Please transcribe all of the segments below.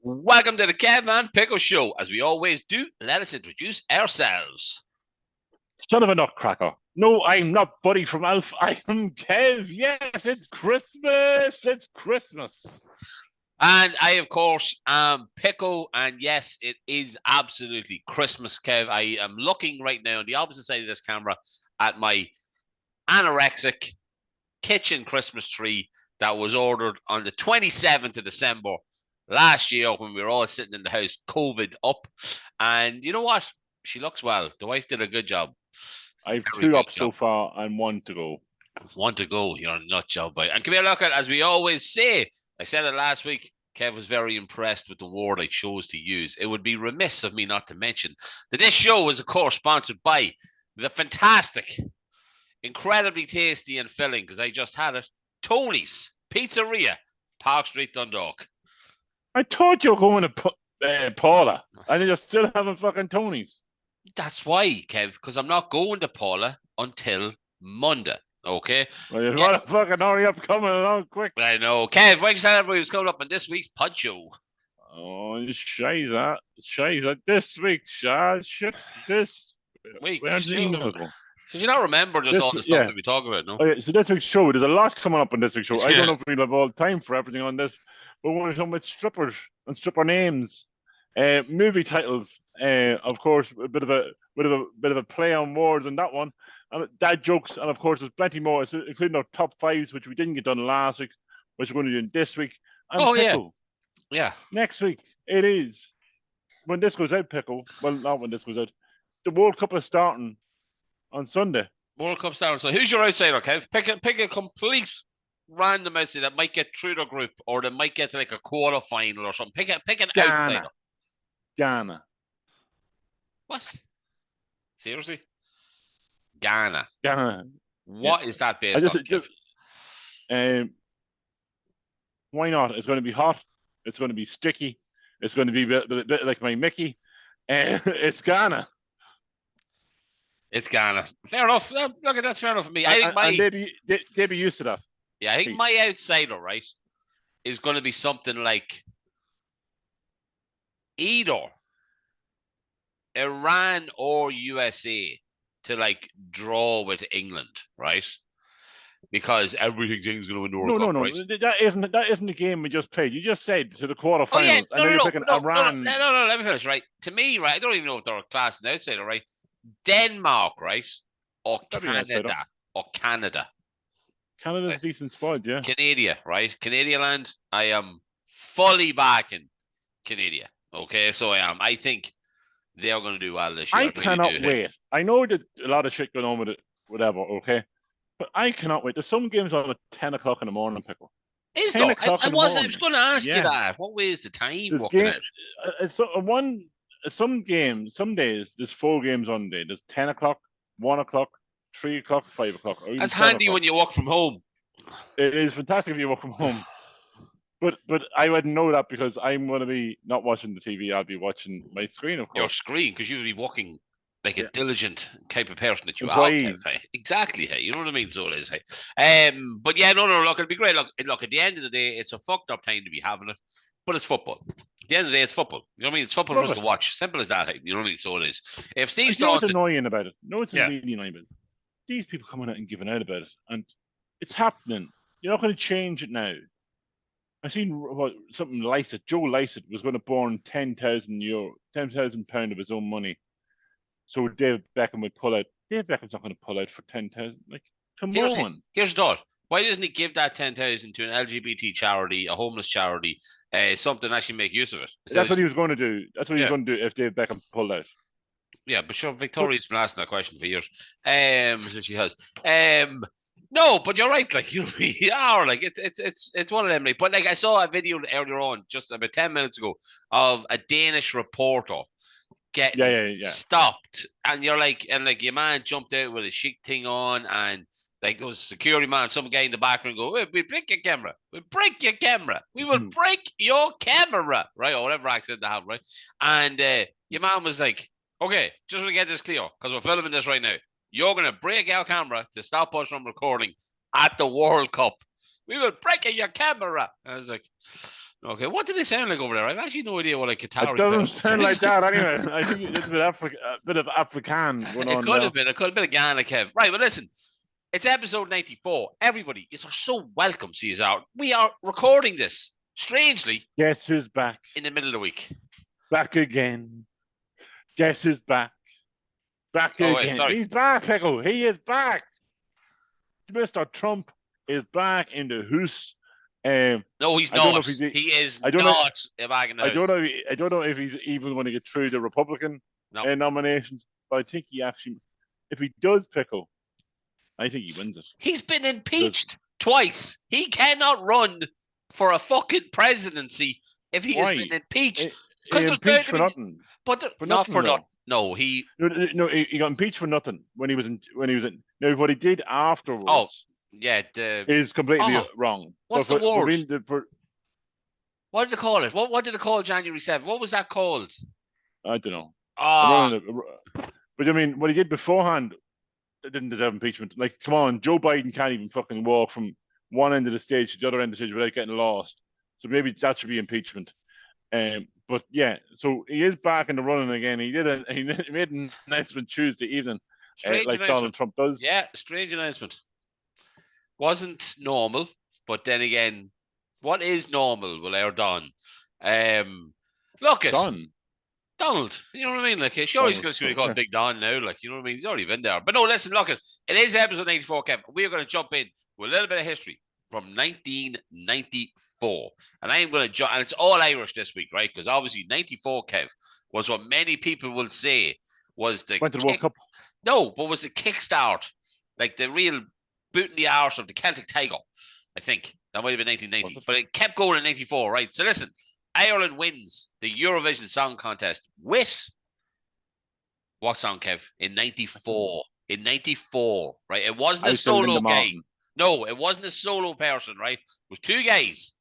Welcome to the Caveman Pickle Show. As we always do, let us introduce ourselves. Son of a nutcracker. No, I'm not Buddy from Alf. I am Kev. Yes, it's Christmas. It's Christmas. And I, of course, am Pickle. And yes, it is absolutely Christmas, Kev. I am looking right now on the opposite side of this camera at my anorexic kitchen Christmas tree that was ordered on the 27th of December last year when we were all sitting in the house, COVID up. And you know what? She looks well. The wife did a good job. I have Very two good up job. so far and one to go. One to go. You're a nut job, boy. And come here, look at, as we always say, I said it last week, Kev was very impressed with the word I chose to use. It would be remiss of me not to mention that this show is, of course, sponsored by the fantastic, incredibly tasty and filling, because I just had it, Tony's Pizzeria, Park Street, Dundalk. I thought you were going to Paula, and you're still having fucking Tony's. That's why, Kev, because I'm not going to Paula until Monday. Okay. Well, you gotta fucking hurry up, coming along quick. I know. Kev, why did you tell everybody who's coming up on this week's Pod Show? Oh, Shiza. This week, shit, this. Wait, Where's the email go? So you not remember just all the stuff that we talk about, no? Okay, so this week's show, there's a lot coming up on this week's show. I don't know if we'll have all time for everything on this, but we're talking about strippers and stripper names, movie titles, of course, a bit of a play on words on that one, and dad jokes, and of course there's plenty more, including our top fives, which we didn't get done last week, which we're going to do this week. And Pickle. Yeah. Next week it is when this goes out, Pickle. Well, not when this goes out. The World Cup is starting on Sunday. World Cup starting. So who's your outsider, Kev? Pick a complete random outsider that might get through the group or that might get to like a quarter final or something. Pick an outsider. Ghana. What? Seriously? Ghana. What is that based on? Why not? It's going to be hot. It's going to be sticky. It's going to be a bit like my Mickey. It's Ghana. It's Ghana. Fair enough. Look, that's fair enough for me. I think they'd be used to that. Yeah, I think my outsider, right, is going to be something like either Iran or USA to like draw with England, right? Because everything's going to win the World Cup, right? That isn't the game we just played. You just said to the quarterfinals, and then you're picking Iran. No, let me finish, right? To me, right, I don't even know if they're a class and outsider, right? Denmark, right? Or Canada. Canada's a decent squad, yeah. Canada, right? Canadian land, I am fully backing Canada. Okay, so I am. I think they're going to do well this year. I cannot wait. I know that a lot of shit going on with it, whatever, okay? But I cannot wait. There's some games on at 10 o'clock in the morning, Pickle. Is there? I was going to ask you that. What way is the time working out? Some games, some days, there's 4 games on day. There's 10 o'clock, 1 o'clock, 3 o'clock, 5 o'clock. That's handy when you work from home. It is fantastic if you work from home. But I wouldn't know that because I'm going to be not watching the TV. I'll be watching my screen, of course. Your screen, because you'll be walking like a diligent type of person that you are. Hey. Exactly, hey. You know what I mean? So it is, hey. But yeah, no, look, it'll be great. Look, at the end of the day, it's a fucked up time to be having it, but it's football. At the end of the day, it's football. You know what I mean? It's football for us to watch. Simple as that. Hey. You know what I mean? So it is. If Steve Staunton... what's annoying about it? No, it's really annoying about it. These people coming out and giving out about it, and it's happening. You're not going to change it now. I seen something Lysett. Joe Lysett was going to burn £10,000 of his own money, so David Beckham would pull out. David Beckham's not going to pull out for 10,000. Like, come on. Here's the thought: why doesn't he give that 10,000 to an LGBT charity, a homeless charity, something actually make use of it? That's what he was going to do. That's what he was going to do if David Beckham pulled out. Yeah, but sure, Victoria's been asking that question for years. So she has. No, but you're right. Like, you know, we are like it's one of them. But like, I saw a video earlier on, just about 10 minutes ago, of a Danish reporter getting stopped, and you're like, your man jumped out with a chic thing on, and like there was a security man, some guy in the background go, "We'll break your camera. We'll break your camera. We will break your camera," right, or whatever accent they have, right? And your man was like, "Okay, just want to get this clear, because we're filming this right now. You're going to break our camera to stop us from recording at the World Cup. We will break your camera." And I was like, Okay, what did they sound like over there? I've actually no idea what a Qatari It doesn't person sound like sounds that anyway. I think it's a bit of Afrikaan going It on could there. have been. It could have been a Ghana, Kev. Right, but listen, it's episode 94. Everybody, you are so welcome, Caesar. We are recording this, strangely, Guess who's back? in the middle of the week. Back again. Guess who's back? Back Oh, again. wait, sorry. He's back, Pickle. He is back. Mr. Trump is back in the house. No, he's I don't know not. if he's. He is I don't know. not back in the I don't house. know. I don't know if he's even going to get through the Republican No. nominations. But I think he actually, if he does, Pickle, I think he wins it. He's been impeached twice. He cannot run for a fucking presidency if he has been impeached. He impeached for nothing. But not for nothing. No, he got impeached for nothing when he was in. Now, what he did afterwards. Oh, yeah, is completely wrong. What's the word? What did they call it? What did they call January 7th? What was that called? I don't know. But I mean, what he did beforehand, it didn't deserve impeachment. Like, come on, Joe Biden can't even fucking walk from one end of the stage to the other end of the stage without getting lost. So maybe that should be impeachment. But yeah, so he is back in the running again. He made an announcement Tuesday evening, like Donald Trump does. Yeah, strange announcement. Wasn't normal, but then again, what is normal will air Don. Look at Donald. You know what I mean? Like, sure, he's going to be called Big Don now. Like, you know what I mean? He's already been there. But no, listen, look at it is episode 94, Kevin. We are going to jump in with a little bit of history from 1994, and I am going to jump, and it's all Irish this week, right? Because obviously 94, Kev, was what many people will say was the World Cup. No, but was the kickstart, like the real boot in the arse of the Celtic Tiger. I think that might have been 1990, but it kept going in 94, right? So listen, Ireland wins the Eurovision Song Contest with what song, Kev? In 94. In 94, right? It wasn't a solo guy. No, it wasn't a solo person, right? It was two guys.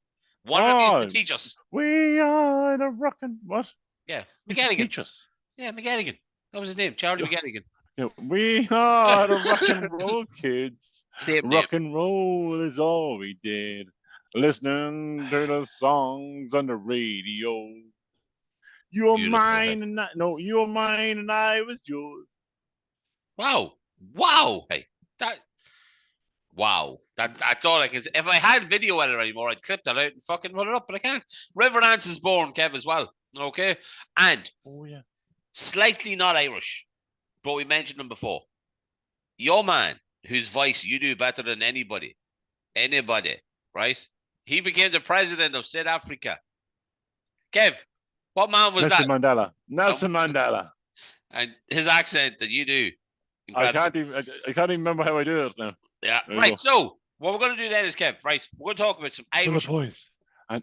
One of them used to teach us. We are the rockin' what? Yeah, McGannigan. Teach us. Yeah, McGannigan. That was his name, Charlie McGannigan. Yeah, we are the rock and roll kids. Same rock and roll is all we did. Listening to the songs on the radio. You are mine and I. No, you are mine and I was yours. Wow. Hey, that's all I can say. If I had video editor anymore, I'd clip that out and fucking put it up, but I can't. River Dance is born, Kev, as well. Okay, and slightly not Irish, but we mentioned him before. Your man, whose voice you do better than anybody, right? He became the president of South Africa. Kev, what man was that? Nelson Mandela. And his accent that you do. Incredible. I can't even remember how I do it now. Yeah, right. So what we're going to do then is, Kev, right? We're going to talk about some Irish boys.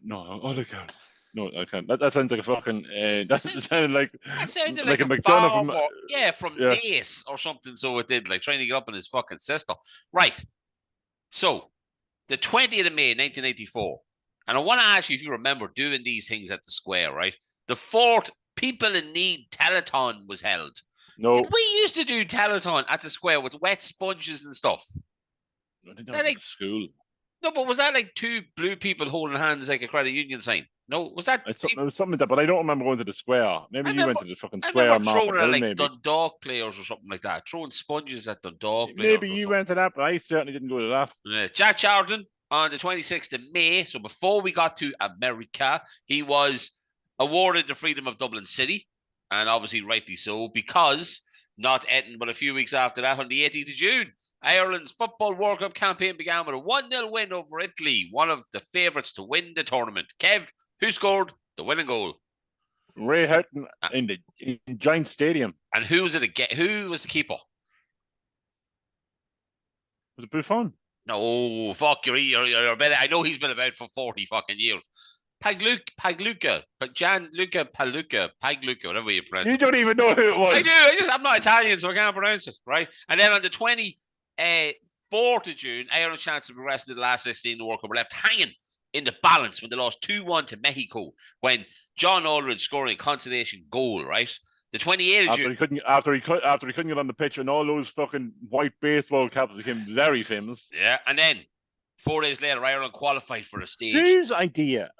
No, other girls. No, I can't. That sounds like a fucking. That sounded like a McDonald from Ace or something. So it did, like trying to get up on his fucking sister. Right. So the 20th of May, 1984, and I want to ask you if you remember doing these things at the square, right? The fourth People in Need Telethon was held. No. Did we used to do telethon at the square with wet sponges and stuff? I think that was like school. No, but was that like two blue people holding hands like a credit union sign? No, was that? It was something like that, but I don't remember going to the square. Maybe you went to the fucking square. I remember throwing at like Dundalk players or something like that. Throwing sponges at Dundalk players. Maybe you went to that, but I certainly didn't go to that. Yeah. Jack Charlton on the 26th of May. So before we got to America, he was awarded the Freedom of Dublin City. And obviously rightly so, because not ending but a few weeks after that, on the 18th of June, Ireland's Football World Cup campaign began with a 1-0 win over Italy, one of the favourites to win the tournament. Kev, who scored the winning goal? Ray Houghton in Giant Stadium. And who was it? Who was the keeper? Was it Buffon? No, fuck, you're better. I know he's been about for 40 fucking years. Pagluca, Gianluca Pagluca, whatever you pronounce it. You don't even know who it was. I do. I'm not Italian, so I can't pronounce it, right? And then on the 24th of June, Ireland's chance of progressing to the last 16 in the World Cup were left hanging in the balance when they lost 2-1 to Mexico, when John Aldridge scoring a consolation goal, right? The 28th of June. After he couldn't get on the pitch, and all those fucking white baseball caps became very famous. Yeah, and then 4 days later, Ireland qualified for a stage. Whose idea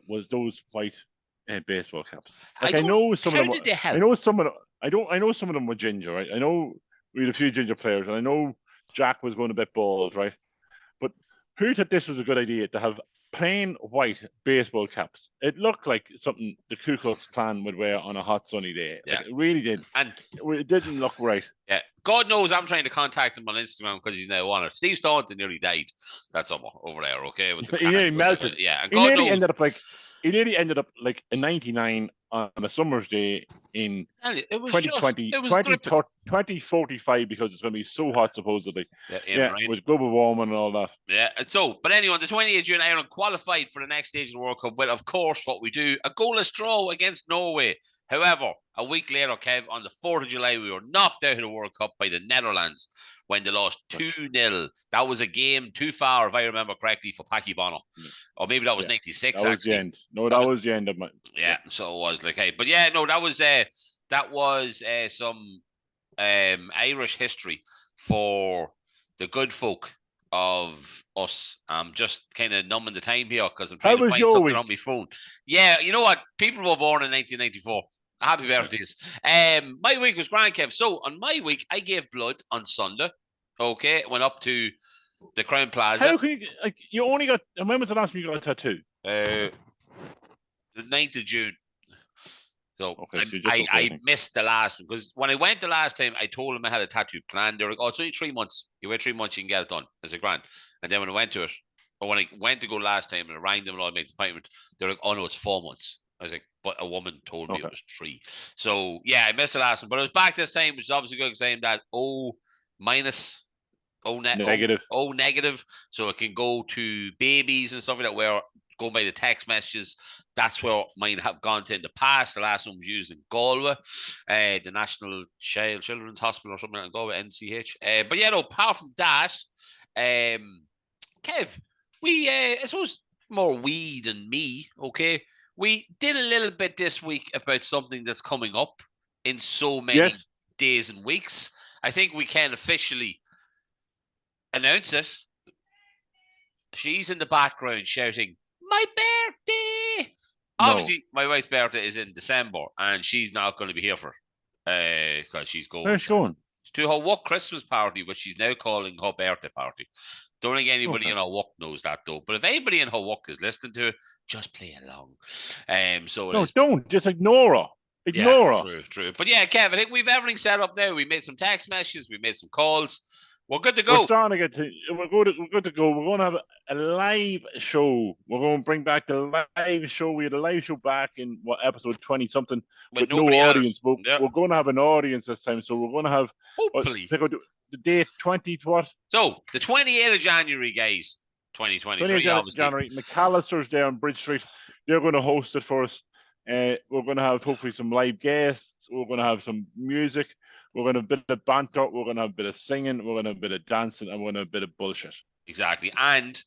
was those white baseball caps? Like, I know some of them. Did they help? I know some of them. I know some of them were ginger, right? I know we had a few ginger players, and I know Jack was going a bit bald, right? But who thought this was a good idea to have plain white baseball caps? It looked like something the Ku Klux Klan would wear on a hot sunny day. Yeah. Like, it really did. And it didn't look right. Yeah. God knows I'm trying to contact him on Instagram because he's now on it. Steve Staunton nearly died that summer over there, okay? With the he nearly melted. Yeah. And he nearly ended up like in 99 on a summer's day in 2045 because it's going to be so hot supposedly. With global warming and all that. Yeah. So, but anyway, on the 28th of June, Ireland qualified for the next stage of the World Cup. Well, of course, what we do, a goalless draw against Norway. However, a week later, Kev, on the 4th of July, we were knocked out of the World Cup by the Netherlands when they lost 2-0. That was a game too far, if I remember correctly, for Paki Bono. Or maybe that was 96, that was actually. The end. No, that was the end of my... Yeah, so it was like, hey. But yeah, no, that was some Irish history for the good folk of us. I'm just kind of numbing the time here because I'm trying to find something on my phone. Yeah, you know what? People were born in 1994. Happy birthdays. My week was grand, Kev. So on my week, I gave blood on Sunday. Okay, went up to the Crown Plaza. How can you, like, you only got, when was the last time you got a tattoo? The 9th of June. So, I missed the last one because when I went the last time, I told them I had a tattoo planned. They were like, "Oh, it's only 3 months. You wait 3 months, you can get it done." I said, "Grand." And then when I went to it, or when I went to go last time and I rang them and I made the appointment, they were like, "Oh no, it's 4 months." I was like, "But a woman told me it was 3." So yeah, I missed the last one, but it was back this time, which is obviously good because I'm that O minus, negative, so it can go to babies and stuff like that. Where going by the text messages, that's where mine have gone to in the past. The last one was used in Galway, the National Children's Hospital or something like that, Galway, NCH. But yeah, no, apart from that, Kev, we, I suppose more we than me, okay? We did a little bit this week about something that's coming up in so many days and weeks. I think we can officially announce it. She's in the background shouting, "My birthday!" No. Obviously, my wife's birthday is in December, and she's not going to be here for because she's going. Where's she going? To her work Christmas party, but she's now calling her birthday party. Don't think anybody in her work knows that though. But if anybody in her work is listening to it, just play along. Don't just ignore her. Ignore her. True. But yeah, Kev, I think we've everything set up now. We made some text messages, we made some calls. We're good to go. We're starting to get to. We're good to go. We're going to have a live show. We're going to bring back the live show. We had a live show back in episode 20 something with no audience. But we're going to have an audience this time. So we're going to have hopefully the date 20 what? So the 28th of January, guys. 2023. 28th of January. McAllister's there on Bridge Street. They're going to host it for us. We're going to have hopefully some live guests. We're going to have some music. We're going to have a bit of banter. We're going to have a bit of singing. We're going to have a bit of dancing. And we're going to have a bit of bullshit. Exactly. And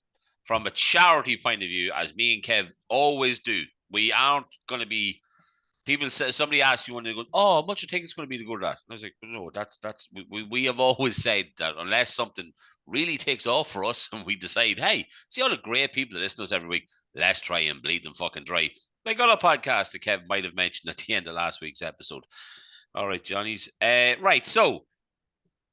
from a charity point of view, as me and Kev always do, we aren't going to be... People say, somebody asks you when they go, "Oh, how much a ticket's going to be to go to that?" And I was like, no, we have always said that unless something really takes off for us and we decide, hey, see all the great people that listen to us every week, let's try and bleed them fucking dry. Like other podcasts that Kev might have mentioned at the end of last week's episode. All right, Johnny's. Right, so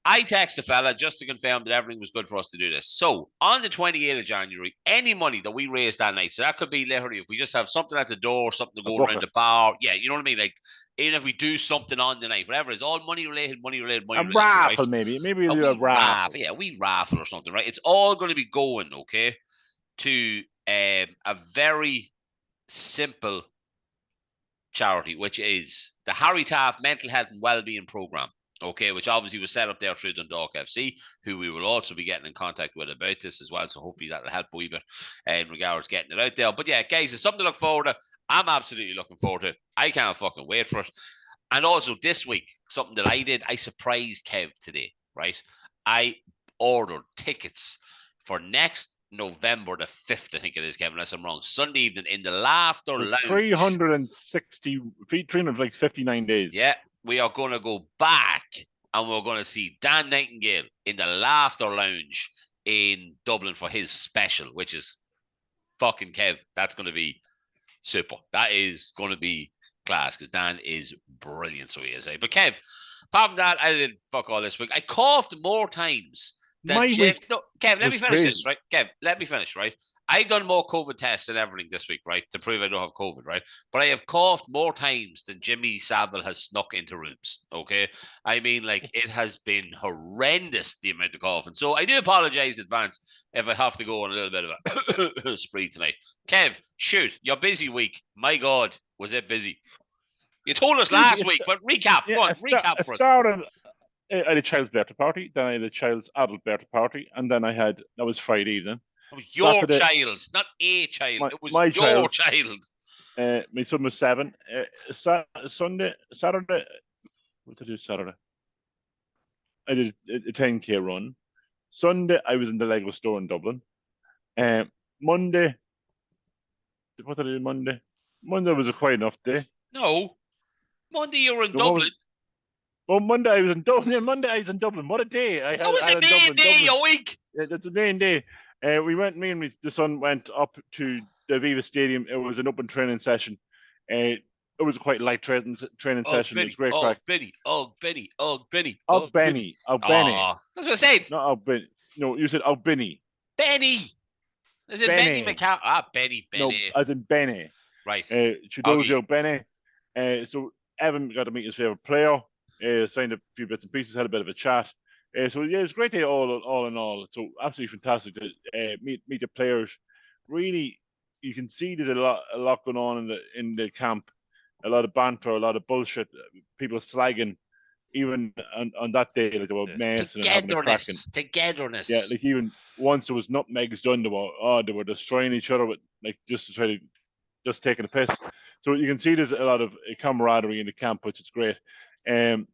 I texted the fella just to confirm that everything was good for us to do this. So on the 28th of January, any money that we raise that night, so that could be literally if we just have something at the door, something to go around the bar. Yeah, you know what I mean? Like, even if we do something on the night, whatever, it's all money related. A raffle, right? Maybe we do a raffle. Yeah, we raffle or something, right? It's all going to be going, okay, to a very simple charity, which is the Harry Taft Mental Health and Wellbeing Program. Okay, which obviously was set up there through Dundalk FC, who we will also be getting in contact with about this as well. So hopefully that'll help a wee bit in regards to getting it out there. But yeah, guys, it's something to look forward to. I'm absolutely looking forward to it. I can't fucking wait for it. And also this week, something that I did, I surprised Kev today, right? I ordered tickets for next November the 5th, I think it is, Kevin, unless I'm wrong. Sunday evening in the Laughter Lounge. 359 days. Yeah. We are going to go back and we're going to see Dan Nightingale in the Laughter Lounge in Dublin for his special, which is fucking Kev. That's going to be super. That is going to be class because Dan is brilliant, so he is. But Kev, apart from that, I did fuck all this week. I coughed more times than My Jim. week No, Kev, let was me finish crazy. this, right? Kev, let me finish, right? I've done more COVID tests and everything this week, right, to prove I don't have COVID, right? But I have coughed more times than Jimmy Savile has snuck into rooms. Okay, I mean, like it has been horrendous the amount of coughing. So I do apologize in advance if I have to go on a little bit of a spree tonight. Kev, shoot, your busy week. My God, was it busy? You told us last week, but recap. Go on, recap for us. I had a child's birthday party, then I had a child's adult birthday party, and then that was Friday evening. It was your Saturday, child's, not a child. It was my your child. My son was 7. Saturday, what did I do Saturday? I did a 10K run. Sunday, I was in the Lego store in Dublin. Monday, what did I do Monday? Monday was a quiet enough day. No. Monday you were in Dublin. Monday I was in Dublin. Monday I was in Dublin. What a day! That was the main day a week. Yeah, that's the main day. Me and the son went up to the Viva Stadium. It was an open training session. It was a quite light training session. It was great crack. Benny. Benny. That's what I said. Not Benny. No, you said Benny. Benny. As in Benny McCall. Benny. No, as in Benny. Right. Chudozio Benny. So Evan got to meet his favourite player. Signed a few bits and pieces, had a bit of a chat. So yeah, it was a great day all in all. So absolutely fantastic to meet the players. Really, you can see there's a lot going on in the camp. A lot of banter, a lot of bullshit. People slagging, even on that day, like they were messing and having a cracking. Togetherness. Yeah, like even once there was nutmegs done, they were destroying each other with just to try to just taking a piss. So you can see there's a lot of camaraderie in the camp, which is great. And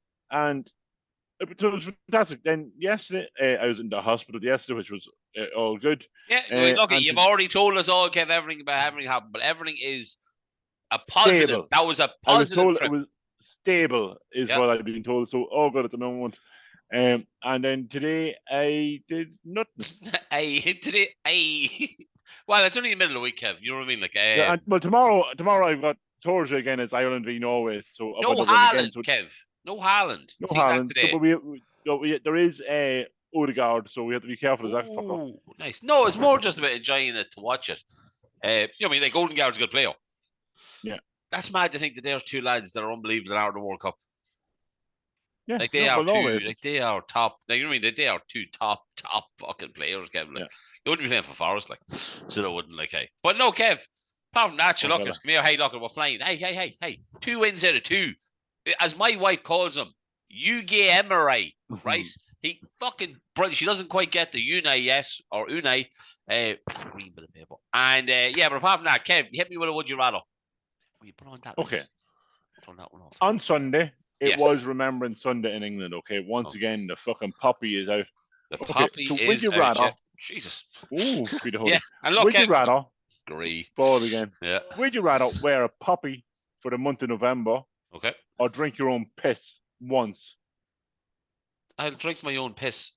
so it was fantastic. Then yesterday, I was in the hospital yesterday, which was all good. Yeah, look, you've already told us all, Kev, everything about everything happened, but everything is a positive. Stable. That was a positive trip. It was stable, is what I've been told. So all good at the moment. And then today I did nothing. Well, it's only the middle of the week, Kev. You know what I mean? Like, well, tomorrow I've got Thursday again. It's Ireland v Norway. So no Haaland, Kev. No Haaland. No Haaland. Today. So, there is a Odegaard, so we have to be careful as that fucker. Nice. No, it's more just about enjoying it to watch it. You know, I mean, like Odegaard's a good player. Yeah. That's mad to think that there's two lads that are unbelievable that are in the World Cup. Yeah, like they are two. Like they are top. Like, you know what I mean? They are two top fucking players, Kev. Like they wouldn't be playing for Forest, like so they wouldn't. Like, hey, but no, Kev. Apart from that, you look at me. Hey, look, we're flying. Hey. 2 wins out of 2. As my wife calls him, Yugi Emery, right? He fucking brilliant. She doesn't quite get the Unai yet, or Unai. Green bit of paper. And but apart from that, Kev, hit me with a would you rather. You put on that. Okay. Turn that one off. On Sunday, it was Remembrance Sunday in England. Okay, once again, the fucking poppy is out. The poppy is would you rather? Out, Jesus. Ooh, sweet holy. Yeah, and look, would you rather? Agree. Ball again. Yeah. Would you rather wear a poppy for the month of November? Okay. Or drink your own piss once? I'll drink my own piss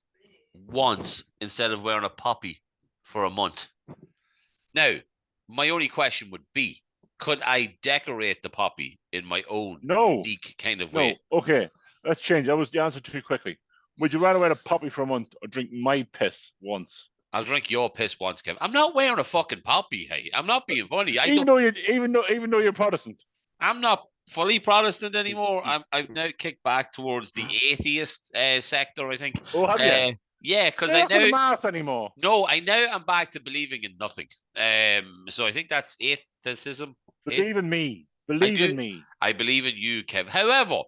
once instead of wearing a poppy for a month. Now, my only question would be, could I decorate the poppy in my own unique kind of way? No. Okay, let's change. That was the answer too quickly. Would you rather wear a poppy for a month or drink my piss once? I'll drink your piss once, Kevin. I'm not wearing a fucking poppy, hey. I'm not being funny. Even though you're Protestant. I'm not fully Protestant anymore. I've now kicked back towards the atheist sector, I think. Oh, have you? Yeah, because I now math anymore. No, I now am back to believing in nothing. So I think that's atheism. Believe in me. Believe in me. I believe in you, Kev. However,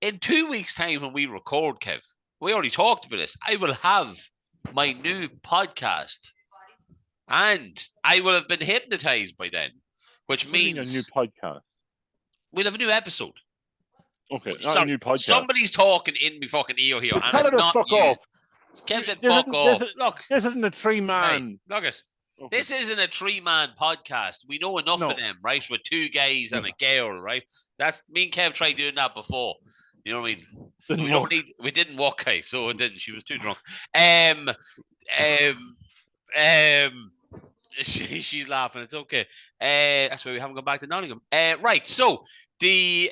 in 2 weeks' time when we record, Kev, we already talked about this. I will have my new podcast, and I will have been hypnotized by then, which means a new podcast. We'll have a new episode. Okay, not a new podcast. Somebody's talking in my fucking ear here, and tell it's not fuck you. Off. Kev said, "Fuck off." Look, this isn't a 3-man. Hey, look it. Okay. This isn't a 3-man podcast. We know enough of them, right? With 2 guys and a girl, right? That's me and Kev tried doing that before. You know what I mean? We didn't walk, so it didn't. She was too drunk. She's laughing. It's okay. That's why we haven't gone back to Nottingham. Right. So the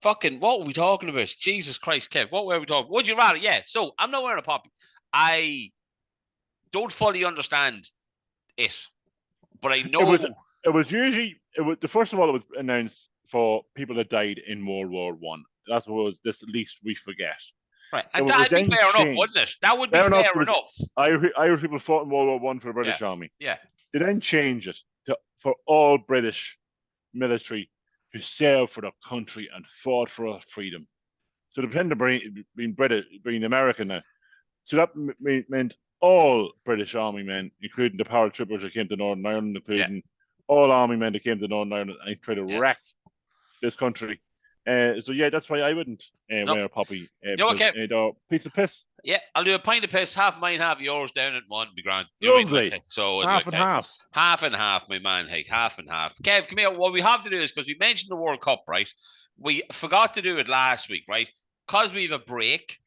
fucking what were we talking about? Jesus Christ, Kev. What were we talking? Would you rather? Yeah. So I'm not wearing a poppy. I don't fully understand it, but I know it was usually the first of all it was announced for people that died in World War One. That was this least we forget. Right, and that'd be fair enough, wouldn't it? That would be fair enough. Irish people fought in World War One for the British Army. Yeah. They then changed it for all British military who served for their country and fought for our freedom. So they pretend to being British, being American now. So that meant all British Army men, including the paratroopers that came to Northern Ireland, including all Army men that came to Northern Ireland and tried to wreck this country. So that's why I wouldn't wear a poppy. Okay. Piece of piss. Yeah, I'll do a pint of piss, half mine, half yours, down at one, be grand. Lovely. So half and half. Half and half, my man, half and half. Kev, come here. What we have to do is, because we mentioned the World Cup, right? We forgot to do it last week, right? Because we have a break,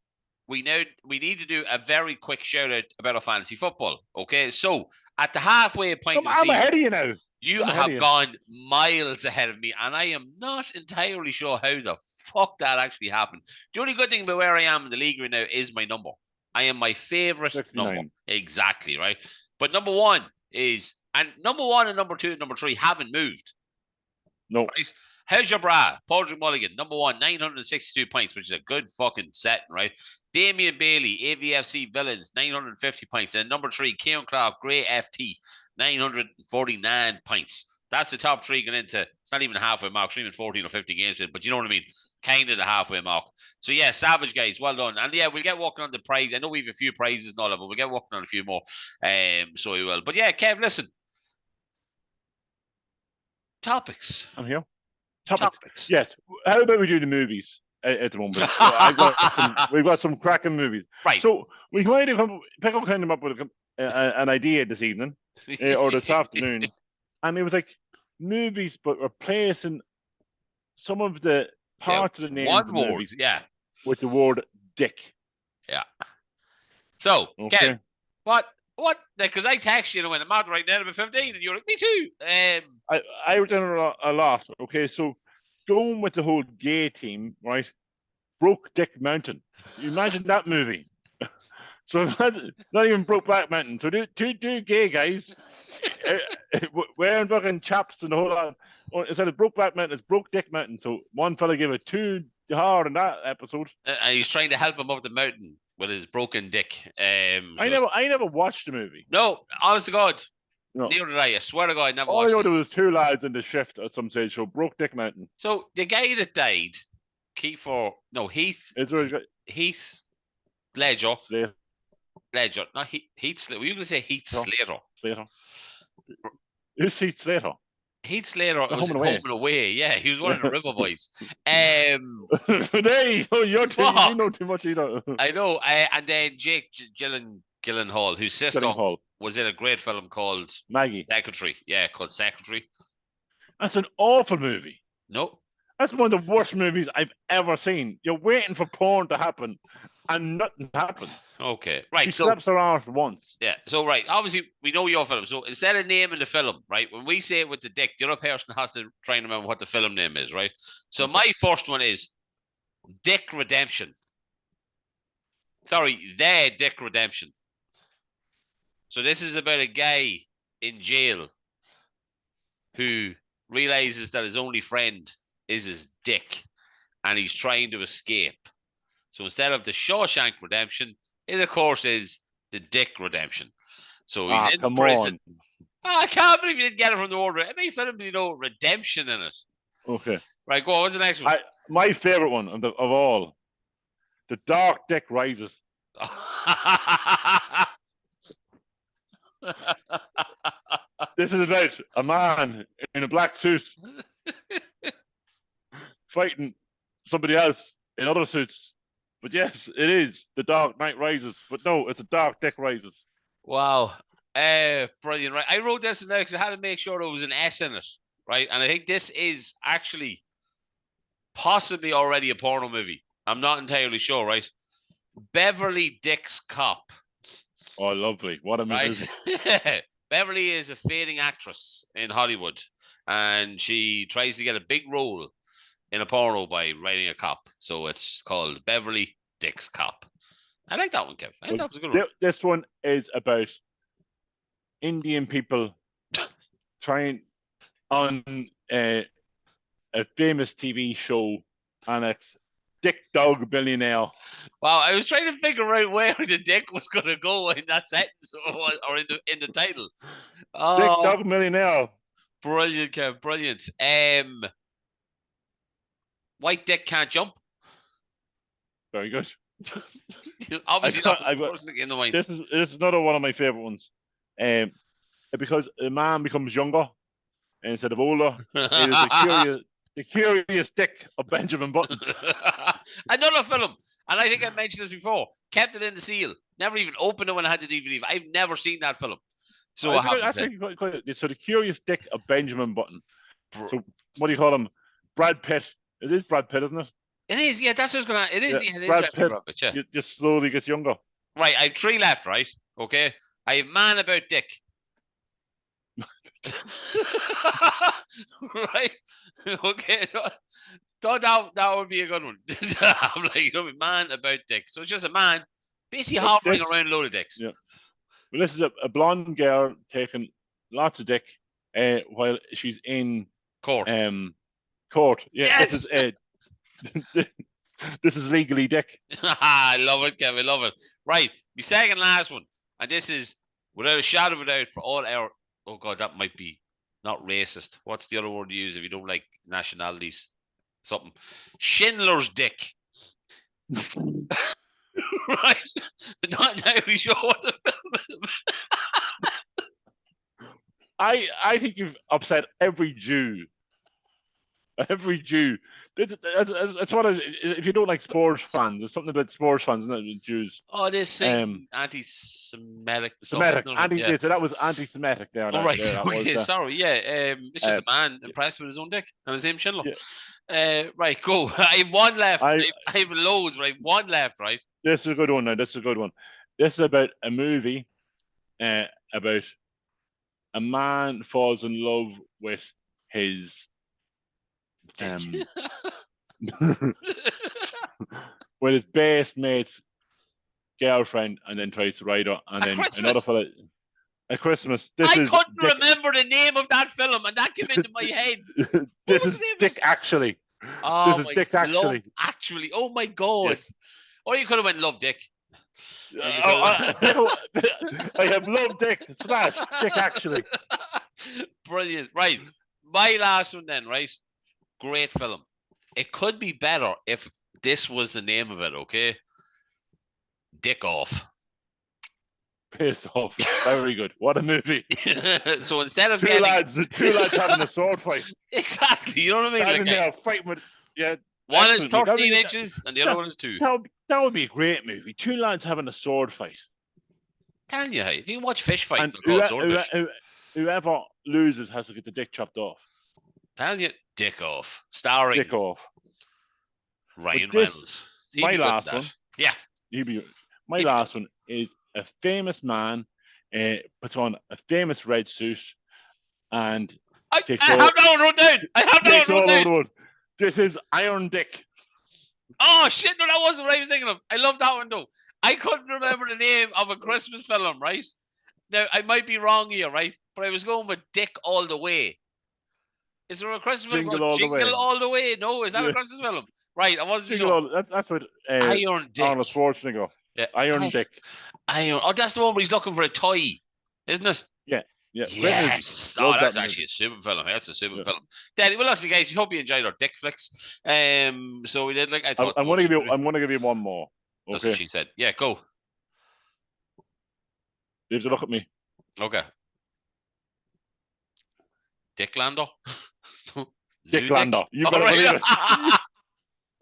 we need to do a very quick shout out about our fantasy football. Okay, so at the halfway point of the season, I'm ahead of you now. You have gone miles ahead of me, and I am not entirely sure how the fuck that actually happened. The only good thing about where I am in the league right now is my number. I am my favorite number. Exactly, right? But number one and number two and number three haven't moved. No. Right? How's your bra? Padraig Mulligan, number one, 962 points, which is a good fucking set, right? Damien Bailey, AVFC Villains, 950 points. And number three, Kieran Clark, Grey FT, 949 points. That's the top three going into. It's not even a halfway mark. It's even 14 or 15 games in, but you know what I mean? Kind of the halfway mark. So yeah, savage guys, well done. And yeah, we'll get working on the prize. I know we have a few prizes and all that, but we'll get working on a few more. So we will. But yeah, Kev, listen. Topics. I'm here. Topics. Yes. How about we do the movies at the moment? So we've got some cracking movies. Right. So we might have pick up kind of up with an idea this evening or this afternoon, and it was like movies, but replacing some of the parts of the names of the movies, with the word "dick." Yeah. So, okay. Kev, what? Because I text you when I'm out right now at 15, and you're like, me too. I wrote down a lot. Okay, so going with the whole gay team, right? Broke Dick Mountain. You imagine that movie. So not even Brokeback Mountain. So two gay guys wearing fucking chaps and the whole lot. Instead of Brokeback Mountain, it's Broke Dick Mountain. So one fella gave it too hard in that episode. He's trying to help him up the mountain with his broken dick. I never watched the movie. No, honest to God. No. Neither did I swear to God, I never watched it. All I know there was two lads in the shift at some stage, so Broke Dick Mountain. So the guy that died, Heath Ledger. Ledger. Not Heath Slater. Were you going to say Heath Slater? Who's Heath Slater? Heath Slater was Home and Away. Yeah, he was one of the River Boys. Hey, you know too much. I know. And then Jake Gyllenhaal, whose sister was in a great film called Maggie. Secretary. Yeah, called Secretary. That's an awful movie. No. That's one of the worst movies I've ever seen. You're waiting for porn to happen, and nothing happens. Okay, right. She slaps her arse once. Yeah, so right. Obviously, we know your film. So instead of naming the film, right, when we say it with the dick, the other person has to try and remember what the film name is, right? So my first one is Dick Redemption. Sorry, The Dick Redemption. So this is about a guy in jail who realizes that his only friend is his dick, and he's trying to escape. So instead of the Shawshank Redemption, it of course is the Dick Redemption. So he's in prison. I can't believe you didn't get it from the word. How many films do you know redemption in it? Okay. Right, go on. What's the next one? My favorite one of all, The Dark Dick Rises. This is about a man in a black suit fighting somebody else in other suits. But yes, it is The Dark Knight Rises. But no, it's A Dark Dick Rises. Wow. Brilliant. Right. I wrote this in there because I had to make sure there was an S in it. Right. And I think this is actually possibly already a porno movie. I'm not entirely sure, right? Beverly Dick's Cop. Oh, lovely! What a Right? movie. Beverly is a fading actress in Hollywood, and she tries to get a big role in a porno by writing a cop. So it's called Beverly Dick's Cop. I like that one, Kev. I thought Well, it was a good one. this one is about Indian people trying on a famous TV show, and it's Dick Dog Billionaire. Wow, I was trying to figure out where the dick was going to go in that sentence or in the title. Dick Oh, Dog Millionaire. brilliant, Kev, brilliant. White Dick Can't Jump. Very good. Obviously, that I was got, first thing in the mind. this is another one of my favorite ones. Because a man becomes younger instead of older. It is the curious dick of Benjamin Button. Another film, and I think I mentioned this before. Kept it in the seal. Never even opened it when I had the DVD. I've never seen that film. So I haven't. So the curious dick of Benjamin Button. So what do you call him? Brad Pitt. It is Brad Pitt, isn't it? It is, yeah. That's what's gonna. It is, yeah, it is Brad Pitt. Brad Pitt, yeah. Just slowly gets younger. Right, I have 3 left. Right, okay. I have Man About Dick. Right, okay. So, that would be a good one. I'm like, Man About Dick. So it's just a man basically hovering around a load of dicks. Yeah. Well, this is a blonde girl taking lots of dick while she's in court. Court. Yeah. Yes! This is legally dick. I love it, Kevin. I love it. Right. My second last one. And this is, without a shadow of a doubt, for all our. Oh, God, that might be not racist. What's the other word to use if you don't like nationalities? Something. Schindler's Dick. Right. Not entirely sure what the film is. I think you've upset every Jew. Every Jew. That's what if you don't like sports fans, there's something about sports fans, isn't it? Jews. Oh, this saying anti-Semitic stuff. Yeah. So that was anti-Semitic there. Oh, right. Okay, sorry. Yeah. It's just a man impressed with his own dick and his name Schindler. Yeah. Right, go. I have one left. I have loads, but I have one left, right? This is a good one now. This is a good one. This is about a movie about a man falls in love with his with his best mate's girlfriend, and then tries to ride her, and then another fella at Christmas. I couldn't remember the name of that film, and that came into my head. This is Dick Actually. Oh, this is Dick Actually. Actually, oh my God! Yes. Or you could have went Love Dick. I have Love Dick / Dick Actually. Brilliant. Right, my last one then. Right, great film. It could be better if this was the name of it. Okay, Dick Off. Piss off. Very good. What a movie. So instead of two lads having a sword fight. Exactly. You know what I mean? Like, fighting with, yeah. One is 13 inches and the other one is 2. That would be a great movie. 2 lads having a sword fight. Telling you, if you watch fish fight, whoever loses has to get the dick chopped off. Telling you, Dick Off. Starring Dick Off. Ryan Reynolds. My last one. Yeah. My last one is a famous man puts on a famous red suit and I have that one wrote down. I have that one wrote down. This is Iron Dick. Oh shit! No, that wasn't what I was thinking of. I love that one though. I couldn't remember the name of a Christmas film, right? Now I might be wrong here, right? But I was going with Dick All the Way. Is there a Christmas film called Jingle All the Way? No, is that a Christmas film? Right, I wasn't sure. That's what Iron Dick. Arnold Schwarzenegger. Yeah, Iron Dick. Oh, that's the one where he's looking for a toy, isn't it? Yeah. Yeah. Yes. Oh, that's actually a super film. That's a super film. Danny, well, actually, guys, we hope you enjoyed our dick flicks. So we did like I thought. I'm gonna give you one more. Okay. That's what she said. Yeah, go. Leaves a look at me. Okay. Dick Lander. Dick Lander. You better believe it.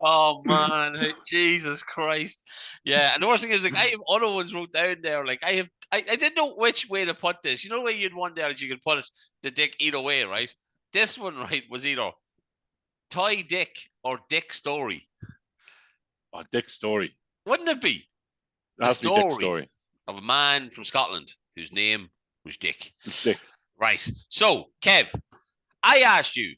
Oh man, Jesus Christ! Yeah, and the worst thing is, like, I have other ones wrote down there. Like, I didn't know which way to put this. You know, where you'd one there that you could put it the dick either way, right? This one, right, was either Toy Dick or Dick Story. Oh, Dick Story. Wouldn't it be? That's Dick Story. of a man from Scotland whose name was Dick. Dick. Right. So, Kev, I asked you,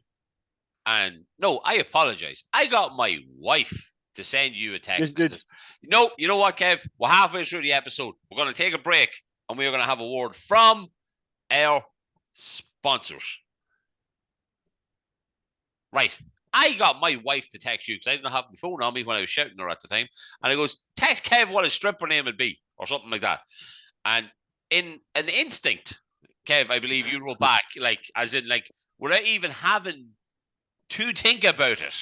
and no, I apologize. I got my wife to send you a text message. No, you know what, Kev? We're halfway through the episode. We're going to take a break, and we're going to have a word from our sponsors. Right. I got my wife to text you because I didn't have my phone on me when I was shouting her at the time. And it goes, text Kev what his stripper name would be, or something like that. And in an instinct, Kev, I believe you wrote back, like, as in, like, without even having to think about it.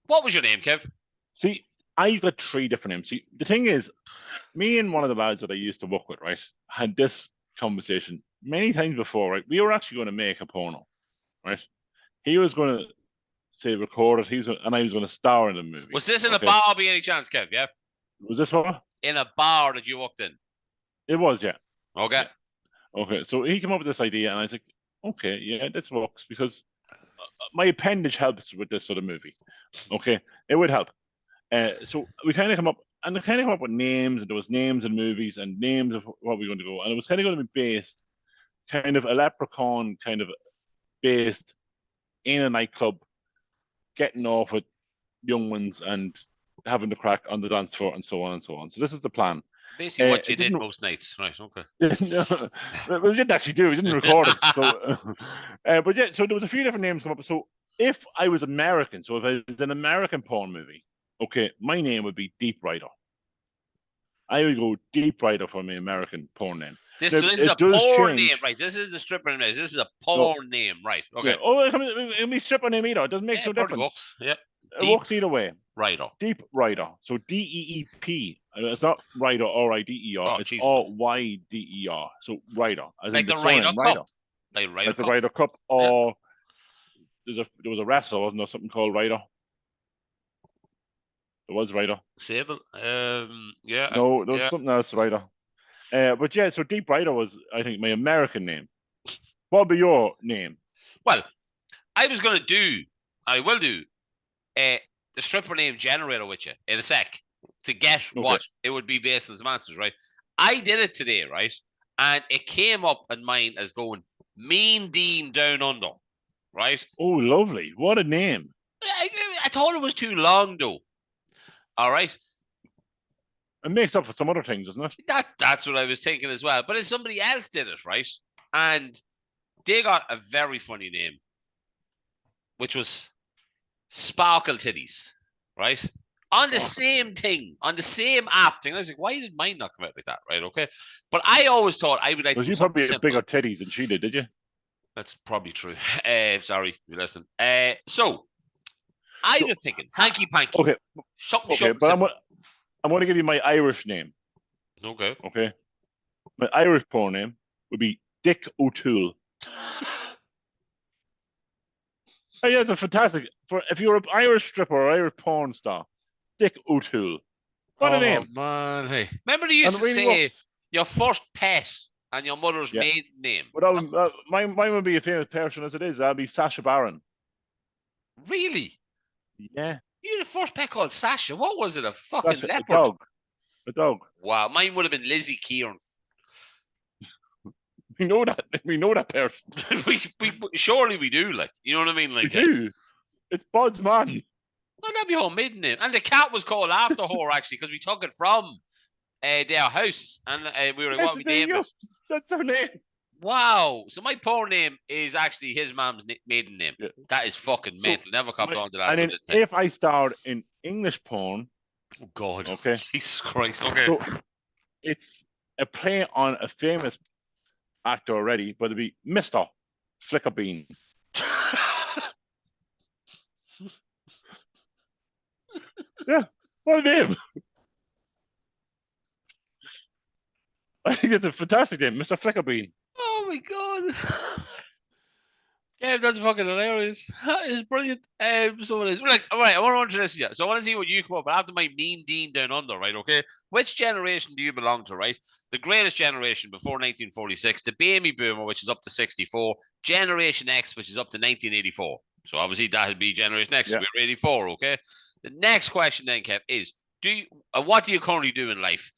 What was your name, Kev? See, I've got 3 different names. See, the thing is, me and one of the lads that I used to work with, right, had this conversation many times before, right? We were actually going to make a porno, right? He was going to say record it, and I was going to star in the movie. Was this in a bar by any chance, Kev? Yeah. Was this what? In a bar that you walked in? It was, yeah. Okay. Okay, so he came up with this idea, and I was like, okay, yeah, this works because my appendage helps with this sort of movie. Okay, it would help. So we kind of come up with names, and there was names and movies and names of what we were going to go, and it was kind of going to be based, kind of a leprechaun, kind of based in a nightclub, getting off with young ones and having the crack on the dance floor and so on and so on. So this is the plan. Basically what you did most nights. Right, okay. No, we didn't actually do it. We didn't record it. So, but yeah, so there was a few different names come up. So if I was American, so if it was an American porn movie, okay, my name would be Deep Rider. I would go Deep Rider for my American porn name. This is a porn name, right? This is the stripper name. This is a porn name, right? Okay. Yeah. Oh, it'll be stripper name either. It doesn't make no difference. Works. Yeah. It works either way. Rider. Deep Rider. So D-E-E-P. It's not Rider, R-I-D-E-R. It's R-Y-D-E-R. So Rider. Like the Ryder Cup. Like the Ryder Cup. Or there was a wrestler, wasn't there? Something called Rider. It was Rider. Sable. Yeah. No, there was something else, Rider. But yeah, so Deep Rider was, I think, my American name. What would be your name? Well, I was going to do, I will do, the stripper name generator with you in a sec to get what it would be based on some answers, right? I did it today, right? And it came up in mine as going Mean Dean Down Under, right? Oh, lovely. What a name. I thought it was too long, though. All right. It makes up for some other things, doesn't it? That's what I was thinking as well. But then somebody else did it, right? And they got a very funny name, which was Sparkle Titties, right? On the same thing, on the same app thing. I was like, why did mine not come out like that, right? Okay. But I always thought I would like to do something simple. You probably had bigger titties than she did you? That's probably true. Sorry, you listen. So I was thinking hanky panky. Okay. Something but I'm going to give you my Irish name. Okay. Okay. My Irish porn name would be Dick O'Toole. Oh, yeah, it's a fantastic. If you're an Irish stripper or Irish porn star, Dick O'Toole. What a name. Oh, man. Hey. Remember they used to say your first pet and your mother's maiden name? But mine would be a famous person as it is. I'll be Sacha Baron. Really? Yeah. You had a first pet called Sasha. What was it? A fucking leopard? A dog. Wow, mine would have been Lizzie Kieran. We know that. We know that person. we surely we do. Like, you know what I mean? Like, we do. It's Bud's man. Well, that'd be her maiden name. And the cat was called after her actually because we took it from their house, and we were like, "What we named it?" That's her name. Wow. So my porn name is actually his mom's maiden name. Yeah. That is fucking mental. Never caught on to that. And if I starred in English porn, oh God, okay, Jesus Christ, okay, so it's a play on a famous actor already, but it'd be Mr. Flickerbean. Yeah, what a name! I think it's a fantastic name, Mr. Flickerbean. Oh my God. Yeah, that's fucking hilarious. That is brilliant. So it is. Like, all right, I want to answer this. Yeah. So I want to see what you come up with after my Mean Dean Down Under, right? Okay. Which generation do you belong to, right? The greatest generation before 1946, the baby boomer, which is up to 64, Generation X, which is up to 1984. So obviously that would be Generation X. Yeah. We're 84, okay? The next question then, Kev, is what do you currently do in life?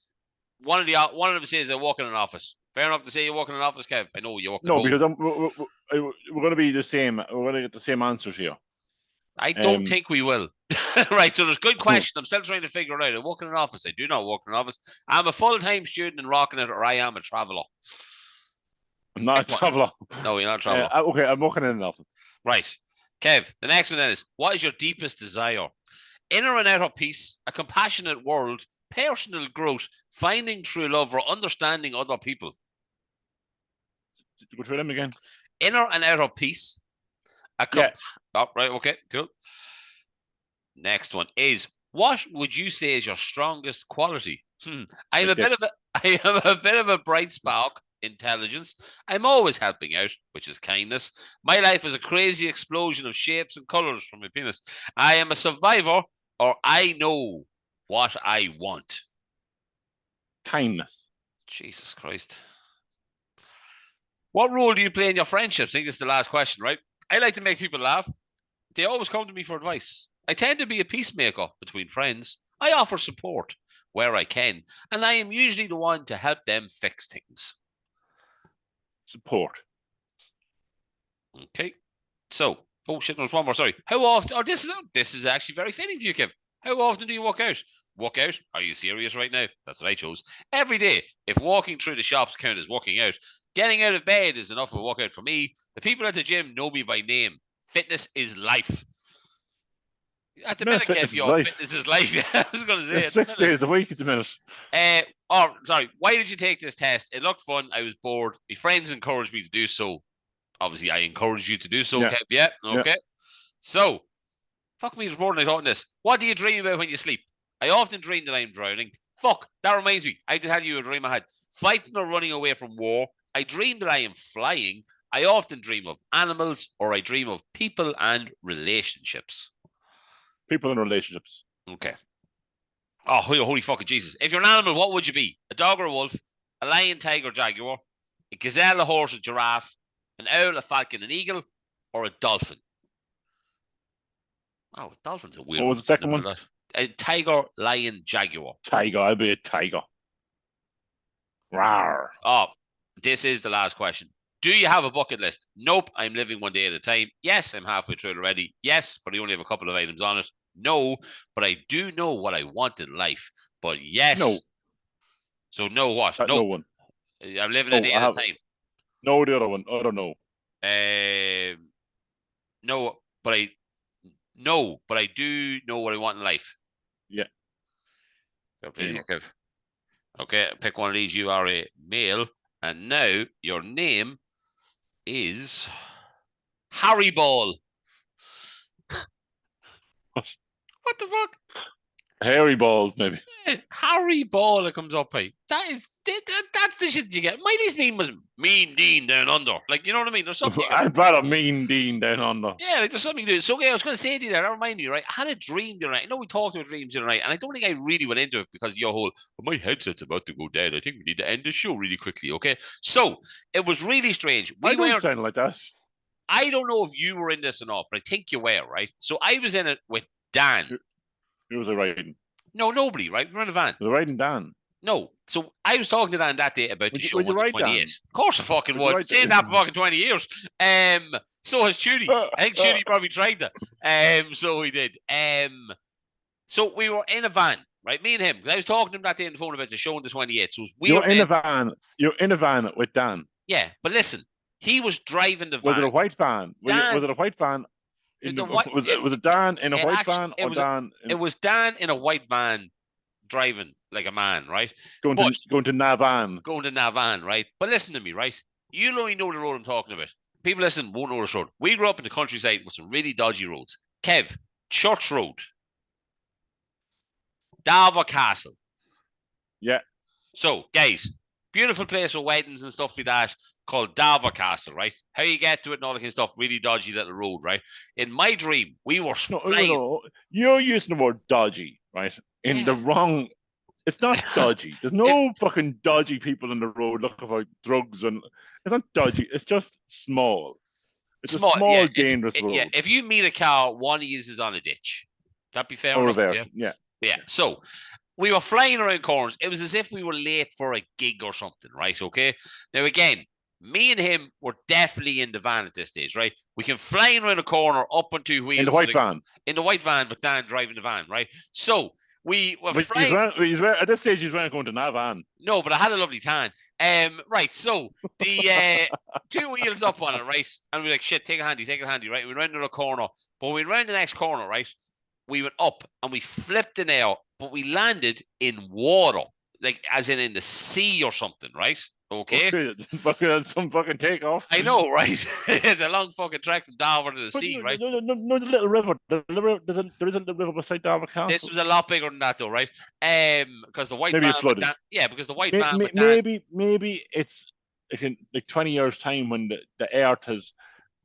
one of them says I work in an office. Fair enough to say you work in an office, Kev. I know you work at home. because we're going to be the same. We're going to get the same answers here. I don't think we will. Right, so there's good question. I'm still trying to figure it out. I work in an office. I do not work in an office. I'm a full-time student in Rocknet, or I am a traveller. I'm not a traveller. No, you're not a traveller. Okay, I'm working in an office. Right. Kev, the next one then is, what is your deepest desire? Inner and outer peace, a compassionate world, personal growth, finding true love, or understanding other people. Go through them again. Inner and outer peace. Oh, right, okay, cool. Next one is, what would you say is your strongest quality? I am a bit of a bright spark, intelligence. I'm always helping out, which is kindness. My life is a crazy explosion of shapes and colors from my penis. I am a survivor, or I know what I want. Kindness. Jesus Christ. What role do you play in your friendships? I think this is the last question, right? I like to make people laugh. They always come to me for advice. I tend to be a peacemaker between friends. I offer support where I can, and I am usually the one to help them fix things. Support. Okay. So, oh shit, there's one more. Sorry. How often? Oh, this is actually very fitting for you, Kev. How often do you walk out? Walk out? Are you serious right now? That's what I chose. Every day. If walking through the shops count as walking out, getting out of bed is enough of a walkout for me. The people at the gym know me by name. Fitness is life. At the minute, Kev, your fitness is life. Yeah, I was going to say 6 days a week at the minute. Sorry. Why did you take this test? It looked fun. I was bored. My friends encouraged me to do so. Obviously, I encourage you to do so, Kev. Yeah. Okay. Yeah. So, fuck me, there's more than I thought in this. What do you dream about when you sleep? I often dream that I'm drowning. Fuck, that reminds me. I had to tell you a dream I had. Fighting or running away from war. I dream that I am flying. I often dream of animals, or I dream of people and relationships. People and relationships. Okay. Oh, holy fucking Jesus. If you're an animal, what would you be? A dog or a wolf? A lion, tiger, jaguar? A gazelle, a horse, a giraffe? An owl, a falcon, an eagle? Or a dolphin? Oh, a dolphin's a weird one. What was the second one? A tiger, lion, jaguar. Tiger. I'll be a tiger. Rawr. Oh, this is the last question. Do you have a bucket list? Nope, I'm living one day at a time. Yes, I'm halfway through it already. Yes, but I only have a couple of items on it. No, but I do know what I want in life. But yes. No. So no what? No nope. one. I'm living a day at a time. No, the other one. I don't know. No, but I do know what I want in life. Yeah. Okay, pick one of these. You are a male, and now your name is Harry Ball. What the fuck? Hairy balls, maybe. Harry Ball, it comes up by. That's the shit you get. My least name was Mean Dean Down Under. Like, you know what I mean? There's something. I'd rather Mean Dean Down Under. Yeah, like there's something to do. So, yeah, I was going to say to you that remind me, right? I had a dream the other night. I know we talked about dreams the other night, and I don't think I really went into it because your whole, my headset's about to go dead. I think we need to end the show really quickly, okay? So, it was really strange. I don't sound like that. I don't know if you were in this or not, but I think you were, right? So, I was in it with Dan. Who was I riding? No, nobody, right? We were in a van. Was I riding Dan? No. So I was talking to Dan that day about the show on the 28th. Of course I fucking would. Right saying that for fucking 20 years. So has Judy. I think Judy probably tried that. So he did. So we were in a van, right? Me and him. I was talking to him that day on the phone about the show on the 28th. So you're in a van. You're in a van with Dan. Yeah, but listen, he was driving the van. Was it a white van? Was it a white van? Was it Dan in a white van or Dan? It was Dan in a white van driving like a man, right? Going to Navan. Going to Navan, right? But listen to me, right? You'll only know the road I'm talking about. People listen won't know this road. We grew up in the countryside with some really dodgy roads. Kev, Church Road. Dalver Castle. Yeah. So, guys, beautiful place for weddings and stuff like that called Dalver Castle, right? How you get to it and all that kind of stuff, really dodgy little road, right? In my dream, we were flying. No. You're using the word dodgy, right? In the wrong... It's not dodgy. There's no fucking dodgy people on the road looking for drugs, and it's not dodgy. It's just small. It's a small, dangerous road. Yeah, if you meet a car, one of you is on a ditch. That'd be fair or enough. Reverse. Yeah. Yeah. So we were flying around corners. It was as if we were late for a gig or something, right? Okay. Now, again, me and him were definitely in the van at this stage, right? We can fly around a corner up on two wheels. In the white van. In the white van, with Dan driving the van, right? So we were But flying. at this stage, he's going to that van. No, but I had a lovely tan. Right. So the two wheels up on it, right? And we're like, shit, take it handy, right? We ran into the corner. But when we ran the next corner, right? We went up and we flipped in air, but we landed in water, like as in the sea or something, right? Okay. Some fucking takeoff. I know, right? It's a long fucking trek from Dover to the sea, right? No, the little river. There is a little river beside Dover Castle. This was a lot bigger than that, though, right? Because the white van flooded. because the white van. Maybe it's in like 20 years' time when the earth has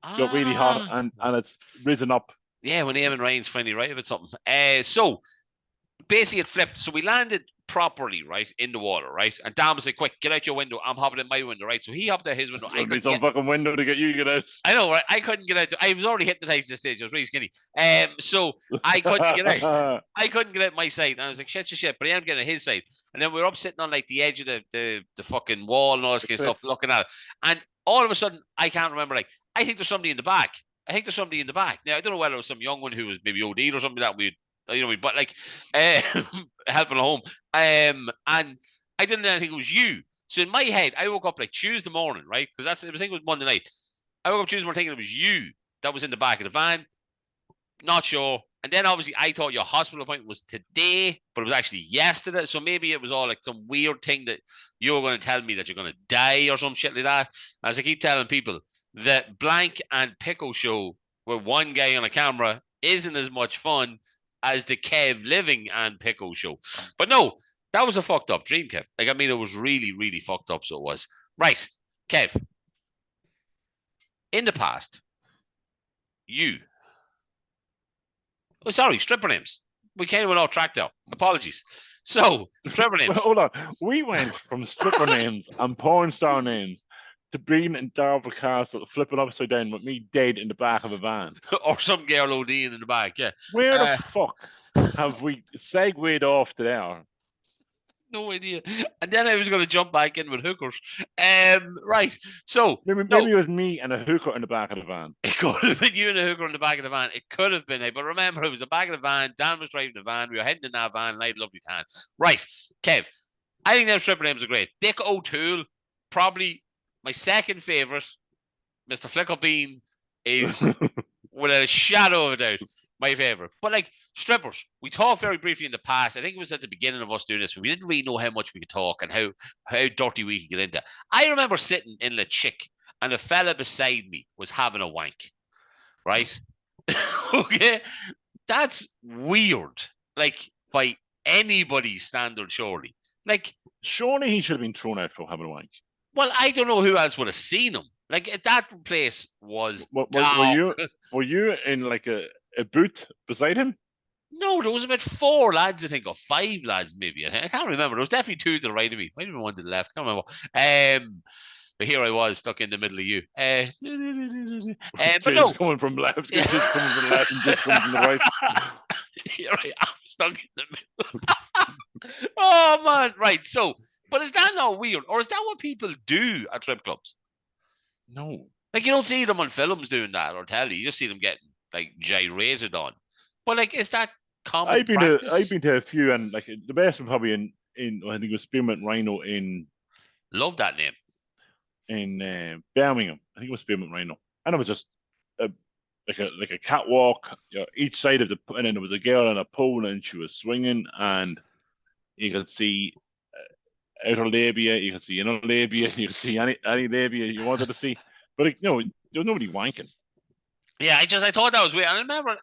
got really hot and it's risen up. Yeah, when Eamon Rain's finally right about something. So basically it flipped. So we landed properly, right, in the water, right? And Dan was like, quick, get out your window. I'm hopping in my window, right? So he hopped out his window. There'll be some fucking window to get you to get out. I know, right? I couldn't get out. I was already hypnotized at this stage. I was really skinny. So I couldn't get out. I couldn't get out my side. And I was like, shit. But I am getting his side. And then we were up sitting on like the edge of the fucking wall and all this kind of stuff, looking at it. And all of a sudden, I can't remember, like, I think there's somebody in the back. Now, I don't know whether it was some young one who was maybe OD'd or something that but like helping at home. And I didn't think it was you. So in my head, I woke up like Tuesday morning, right? Because I think it was Monday night. I woke up Tuesday morning thinking it was you that was in the back of the van. Not sure. And then obviously I thought your hospital appointment was today, but it was actually yesterday. So maybe it was all like some weird thing that you were going to tell me that you're going to die or some shit like that. As I keep telling people, the Blank and Pickle show with one guy on a camera isn't as much fun as the Kev Living and Pickle show. But no, that was a fucked up dream, Kev. Like, I mean, it was really, really fucked up. So it was. Right, Kev. In the past, stripper names. We kind of went off track there. Apologies. So, stripper names. Well, hold on. We went from stripper names and porn star names to being in Dover Castle, flipping upside down with me dead in the back of a van. Or some girl ODing in the back, yeah. Where the fuck have we segued off to there? No idea. And then I was going to jump back in with hookers. Right. So maybe it was me and a hooker in the back of the van. It could have been you and a hooker in the back of the van. It could have been. But remember, it was the back of the van. Dan was driving the van. We were heading in that van, and I had a lovely tan. Right, Kev. I think them stripper names are great. Dick O'Toole, probably my second favorite. Mr. Flickerbean is, without a shadow of a doubt, my favorite. But like strippers, we talked very briefly in the past. I think it was at the beginning of us doing this. We didn't really know how much we could talk and how dirty we could get into. I remember sitting in the chick and the fella beside me was having a wank. Right? Okay. That's weird. Like, by anybody's standard, surely. Like, surely he should have been thrown out for having a wank. Well, I don't know who else would have seen him. Like, that place was were you in like a booth beside him? No, there was about 4 lads, I think, or 5 lads, maybe. I can't remember. There was definitely 2 to the right of me. Might have been 1 to the left. I can't remember. But here I was, stuck in the middle of you. But no, coming from left, just coming from the left, and just coming from the right. Here I am, stuck in the middle. Oh man, right. So, but is that not weird, or is that what people do at strip clubs? No, like you don't see them on films doing that or telly. You just see them getting like gyrated on. But like, is that common practice? I've been to a few, and like the best one probably in I think it was Spearmint Rhino in. Love that name. In Birmingham, I think it was Spearmint Rhino, and it was just like a catwalk, each side of and then there was a girl on a pole, and she was swinging, and you could see outer labia, you could see inner labia, you could see any labia you wanted to see, but there was nobody wanking. Yeah, I thought that was weird. I remember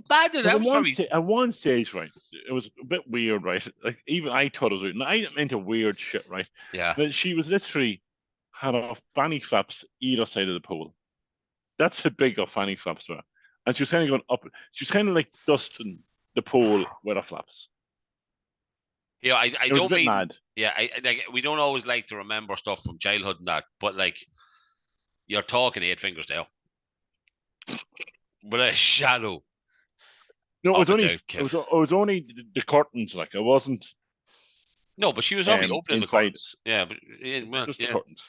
back then at one stage, right, it was a bit weird, right? Like even I thought it was weird. And I'm into weird shit, right? Yeah. But she was literally had off fanny flaps either side of the pole. That's how big her fanny flaps were. And she was kind of going up. She was kind of like dusting the pole with her flaps. Yeah, I don't mean. Mad. Yeah, we don't always like to remember stuff from childhood and that, but like, you're talking 8 fingers there. With a shadow. No, it was only the curtains. Like it wasn't No, but she was already opening inside. the curtains. Yeah, but Just the curtains.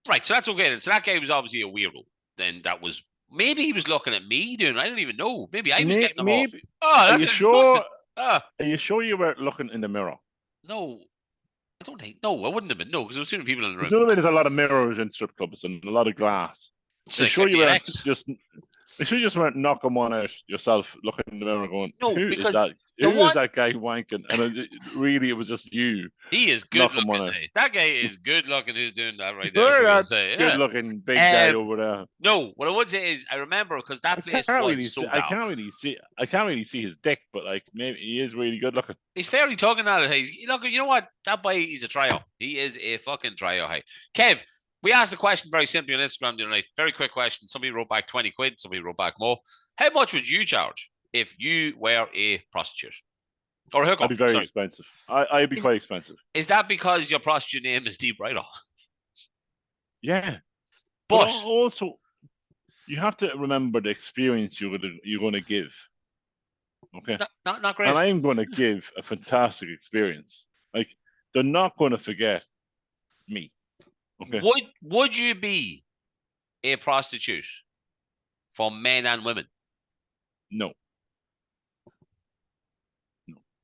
Right, so that's okay then. So that guy was obviously a weirdo. Then that was maybe he was looking at me doing. I don't even know. Maybe I was getting him off. Maybe. Oh, Are that's you disgusting. sure? Are you sure you were looking in the mirror? No, I don't think. No, I wouldn't have been. No, because there was too many people in the room. There's a lot of mirrors in strip clubs and a lot of glass. It's Are you like sure you weren't 50X. just? You should just weren't knocking one out yourself, looking in the mirror, going, No, "Who because is that? the Who one is that guy wanking?" And really, it was just you. he is good knocking one looking. out. That guy is good looking. Who's doing that right there? Look That's at what I'm that say. Yeah. good-looking big guy over there. No, what I would say is I remember because that place was so I down. can't really see his dick, but like maybe he is really good looking. He's fairly tugging at it. Look, you know what? That boy, he's a tryo. He is a fucking tryo. Hey, Kev, we asked a question very simply on Instagram the other night. Very quick question. Somebody wrote back 20 quid. Somebody wrote back more. How much would you charge if you were a prostitute? Or a hooker? I'd be very expensive. I'd be quite expensive. Is that because your prostitute name is Deep Rider? Yeah. But also, you have to remember the experience you're going to give. Okay. Not great. And I'm going to give a fantastic experience. Like they're not going to forget me. Okay. Would you be a prostitute for men and women? No.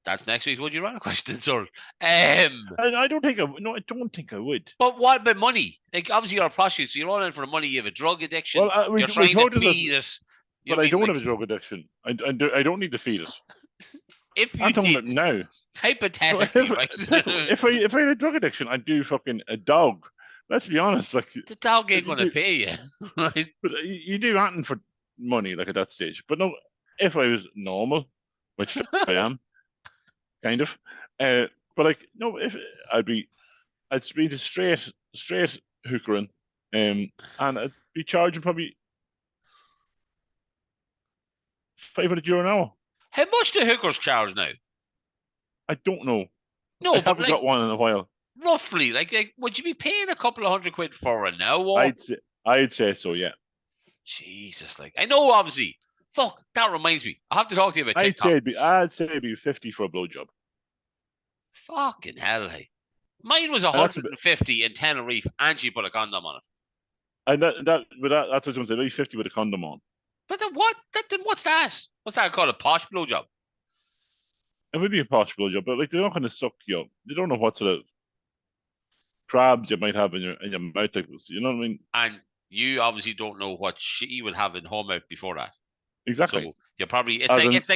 That's next week's Would You Rather question, sir. I don't think I would. But what about money? Like, obviously, you're a prostitute, so you're all in for the money. You have a drug addiction. Well, you're trying to feed it. But I don't have a drug addiction. I don't need to feed it. If you I'm talking did, about now. hypothetically, right? If I had a drug addiction, I'd do fucking a dog. Let's be honest. Like the dog ain't going to pay you, right? But you do anything for money, like at that stage. But no, if I was normal, which I am. Kind of, but like no, if I'd be the straight hookering, and I'd be charging probably €500 an hour. How much do hookers charge now? I don't know. No, I but haven't got one in a while. Roughly, like, would you be paying a couple of £100 for an hour? I'd say so, yeah. Jesus, like I know, obviously. Fuck, that reminds me. I have to talk to you about TikTok. I'd say it'd be 50 for a blowjob. Fucking hell, hey. Mine was 150 in Tenerife, and she put a condom on it. And that's what I was going to say. Maybe 50 with a condom on. But then what? What's that? What's that called? A posh blowjob? It would be a posh blowjob, but like they're not going to suck you up. They don't know what sort of crabs you might have in your mouth. You know what I mean? And you obviously don't know what she would have in her mouth before that. Exactly. So you're probably it's like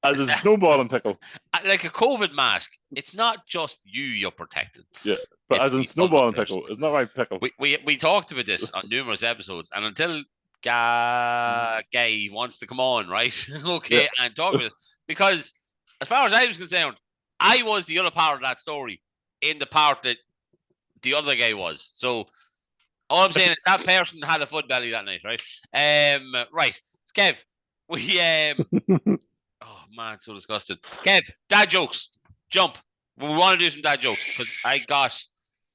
as a snowballing pickle. Like a COVID mask. It's not just you're protected. Yeah, but as a snowballing pickle, it's not right pickle. We talked about this on numerous episodes, and until Gay wants to come on, right? Okay, yeah. And talk about this, because as far as I was concerned, I was the other part of that story in the part that the other guy was. So all I'm saying is that person had a foot belly that night, right? Right, Kev, we oh man, so disgusted. Kev, dad jokes, jump. We want to do some dad jokes because I got.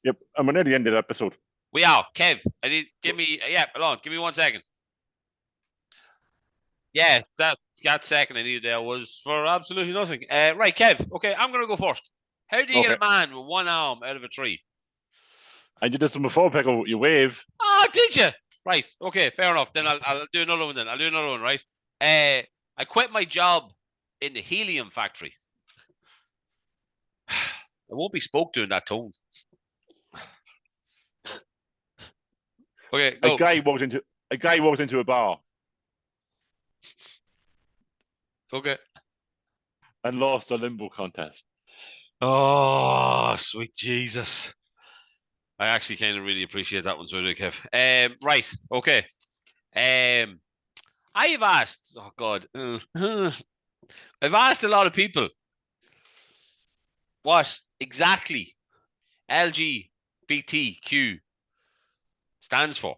Yep, I'm near the end of the episode. We are, Kev. Give me 1 second. Yeah, that second I needed there was for absolutely nothing. Right, Kev. Okay, I'm gonna go first. How do you get a man with one arm out of a tree? I did this one before, Pickle. You wave. Oh, did you? Right. Okay, fair enough. Then I'll do another one. Right. I quit my job in the helium factory. I won't be spoke to in that tone. Okay, go. A guy walked into a bar. Okay. And lost a limbo contest. Oh, sweet Jesus. I actually kind of really appreciate that one, so I do, Kev. Right, okay. I've asked, oh God, I've asked a lot of people what exactly LGBTQ stands for.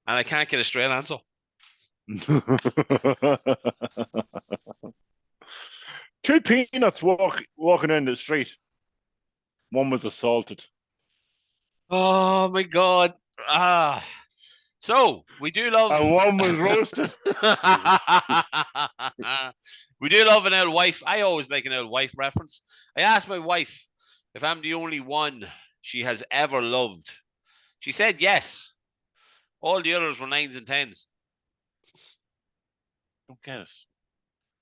And I can't get a straight answer. Two peanuts walking down the street. One was assaulted. Oh my God. So we do love. And one was roasted. We do love an old wife. I always like an old wife reference. I asked my wife if I'm the only one she has ever loved. She said yes. All the others were 9s and 10s. Don't get it.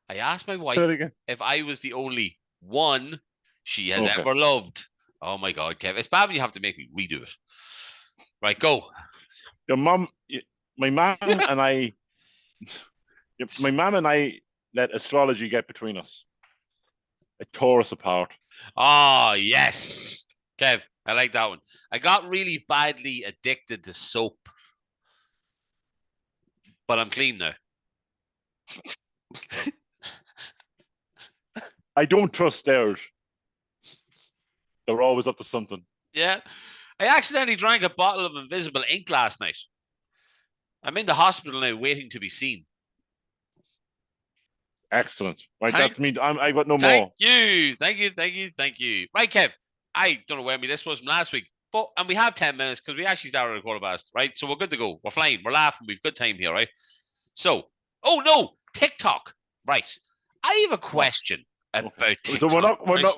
I asked my Say wife it again. if I was the only one she has Okay. ever loved. Oh my God, Kev. It's bad when you have to make me redo it. Right, go. Your mum, my mum and I, my mum and I let astrology get between us. It tore us apart. Oh, yes. Kev, I like that one. I got really badly addicted to soap, but I'm clean now. I don't trust theirs. They're always up to something. Yeah. I accidentally drank a bottle of invisible ink last night. I'm in the hospital now waiting to be seen. Excellent. Right, that's me. I got no Thank more. you. Thank you. Thank you. Thank you. Right, Kev. I don't know where my list was from last week, and we have 10 minutes because we actually started at 15:15, right? So we're good to go. We're flying. We're laughing. We've good time here, right? So, oh no, TikTok. Right. I have a question about TikTok. So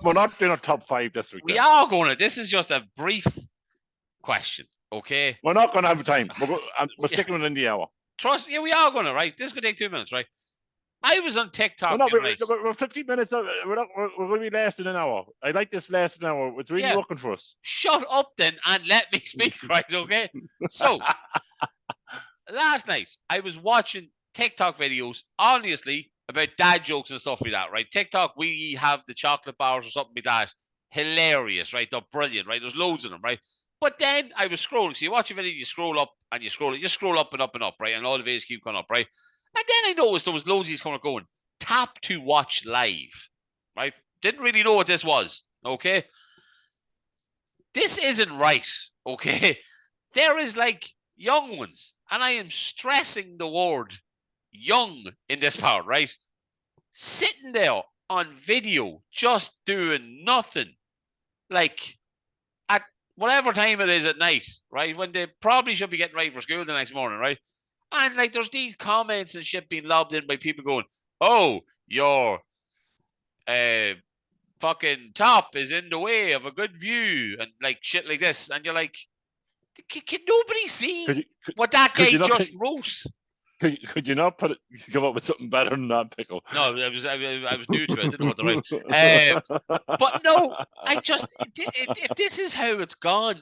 we're not doing a top 5 this week. We are going to. This is just a brief question, okay? We're not going to have time. We're sticking within the hour. Trust me, we are going to, right? This could take 2 minutes, right? I was on TikTok. We're 15 minutes. We're going to be less than an hour. I like this less than an hour. It's really working for us. Shut up then and let me speak, right? Okay. So last night I was watching TikTok videos, honestly, about dad jokes and stuff like that, right? TikTok, we have the chocolate bars or something like that. Hilarious, right? They're brilliant, right? There's loads of them, right? But then I was scrolling. So you watch a video, you scroll up and you scroll up and up and up, right? And all the videos keep going up, right? And then I noticed there was loads of these coming going. Tap to watch live, right? Didn't really know what this was, okay? This isn't right, okay? There is like young ones, and I am stressing the word young in this part, right? Sitting there on video, just doing nothing, like at whatever time it is at night, right? When they probably should be getting ready for school the next morning, right? And like there's these comments and shit being lobbed in by people going, oh, your fucking top is in the way of a good view and like shit like this. And you're like, can nobody see what that guy just wrote? Could you not come up with something better than that, Pickle? No, I was new to it. I didn't know what to write. But no, if this is how it's gone,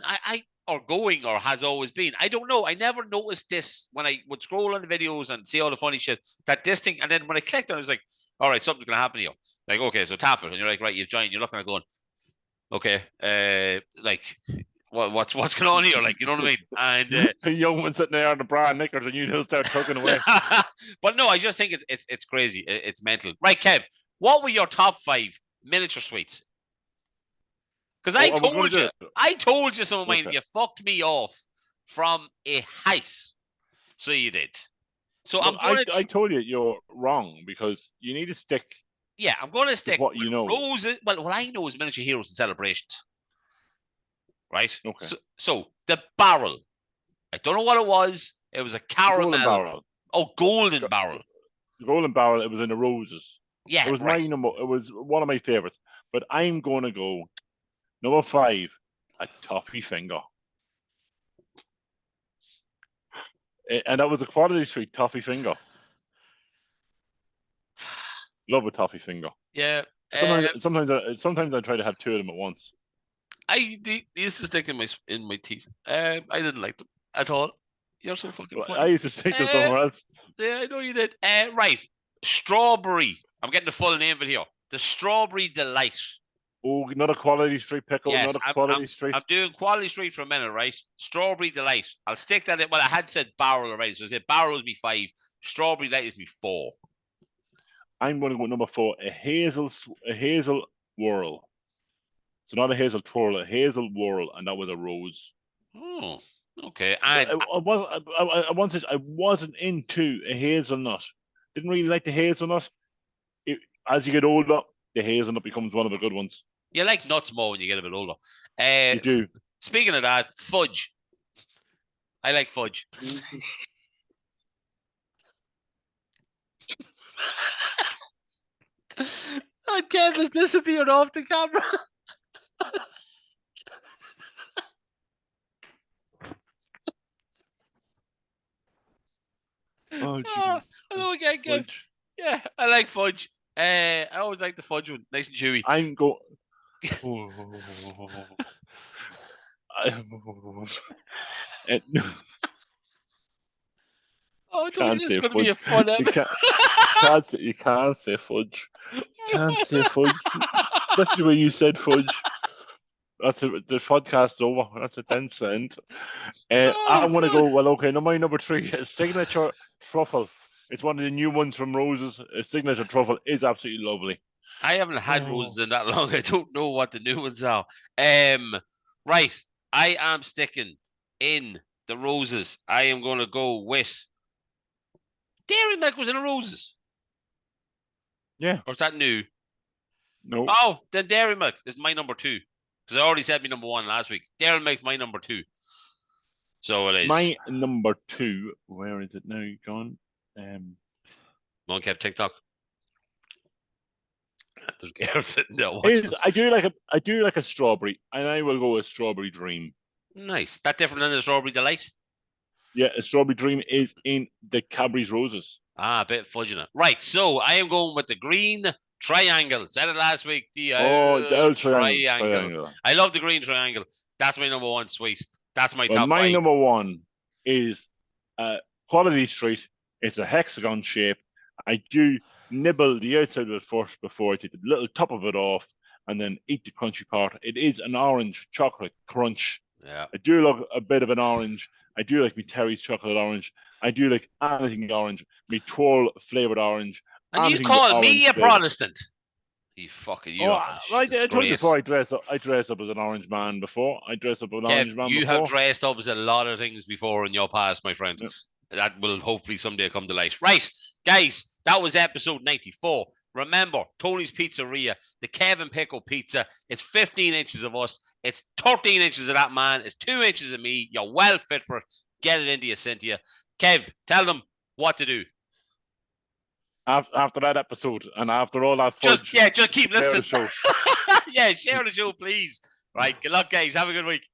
or going or has always been, I don't know. I never noticed this when I would scroll on the videos and see all the funny shit, that this thing, and then when I clicked on it, I was like, all right, something's going to happen here. Like, okay, so tap it. And you're like, right, you've joined. You're looking at going, okay, like, what's going on here? Like, you know what I mean? And the young one sitting there on the bra and knickers, and you start tugging away. But no, I just think it's crazy. It's mental. Right, Kev, what were your top 5 miniature sweets? Because I told you some of mine. Okay. You fucked me off from a height. So you did. So well, I told you you're wrong because you need to stick. Yeah, I'm going to stick what you know. Roses. Well, what I know is miniature heroes and celebrations. Right? Okay. So the barrel. I don't know what it was. It was a caramel. Golden barrel. Oh, golden barrel. The golden barrel. It was in the roses. Yeah, it was my number. It was one of my favorites. But I'm going to go number 5, a toffee finger. And that was a quality street toffee finger. Love a toffee finger. Yeah. Sometimes I try to have 2 of them at once. I used to stick in my teeth. I didn't like them at all. You're so fucking funny. I used to stick to somewhere else. Yeah, I know you did. Right. Strawberry. I'm getting the full name of it here. The Strawberry Delight. Oh, not a quality street, Pickle. Yes, not a quality street. I'm doing quality street for a minute, right? Strawberry Delight. I'll stick that in. Well, I had said barrel already, so I said barrel is me 5. Strawberry Delight is me 4. I'm going to go number 4. A hazel whirl. So not a hazel twirl, a hazel whirl, and that was a rose. Oh, okay. And I wasn't into a hazelnut. Didn't really like the hazelnut. As you get older, the hazelnut becomes one of the good ones. You like nuts more when you get a bit older. You do. Speaking of that, fudge. I like fudge. man just disappeared off the camera. Oh, jeez. I know again, Kev. Yeah, I like fudge. I always like the fudge one, nice and chewy. I'm going. Oh, Can't this is say going to be a fudge. fun episode. You can't say fudge. You can't say fudge. Especially when you said fudge. The podcast's over. That's a 10%. I want to go. Well, okay. No, my number 3 is signature truffle. It's one of the new ones from Roses. Signature truffle is absolutely lovely. I haven't had roses in that long. I don't know what the new ones are. Right. I am sticking in the roses. I am going to go with Dairy Milk was in the roses. Yeah. Or is that new? No. Oh, then Dairy Milk is my number 2. Because I already said my number 1 last week. Dairy Milk, my number 2. So it is. My number 2. Where is it now? Gone. Monk have TikTok. There's girls sitting there watching. I do like a strawberry, and I will go with Strawberry Dream. Nice. That different than the Strawberry Delight? Yeah, a Strawberry Dream is in the Cadbury's Roses. A bit fudging it. Right, so I am going with the green triangle. Said it last week. The triangle. I love the green triangle. That's my number 1 sweet. That's my top 5. My number 1 is Quality Street. It's a hexagon shape. I do nibble the outside of it first before I take the little top of it off and then eat the crunchy part. It is an orange chocolate crunch. Yeah. I do love a bit of an orange. I do like me Terry's chocolate orange. I do like anything orange. Me twirl flavored orange. And you call me a Protestant? You fucking you. I told you before I dressed up as an orange man before. I dressed up as an orange man. You have dressed up as a lot of things before in your past, my friend. Yeah. That will hopefully someday come to light. Right, guys, that was episode 94. Remember, Tony's Pizzeria, the Kevin Pickle Pizza. It's 15 inches of us. It's 13 inches of that man. It's 2 inches of me. You're well fit for it. Get it into you, Cynthia. Kev, tell them what to do. After that episode and after all that fudge. Just keep listening. Share the show. Yeah, share the show, please. Right, good luck, guys. Have a good week.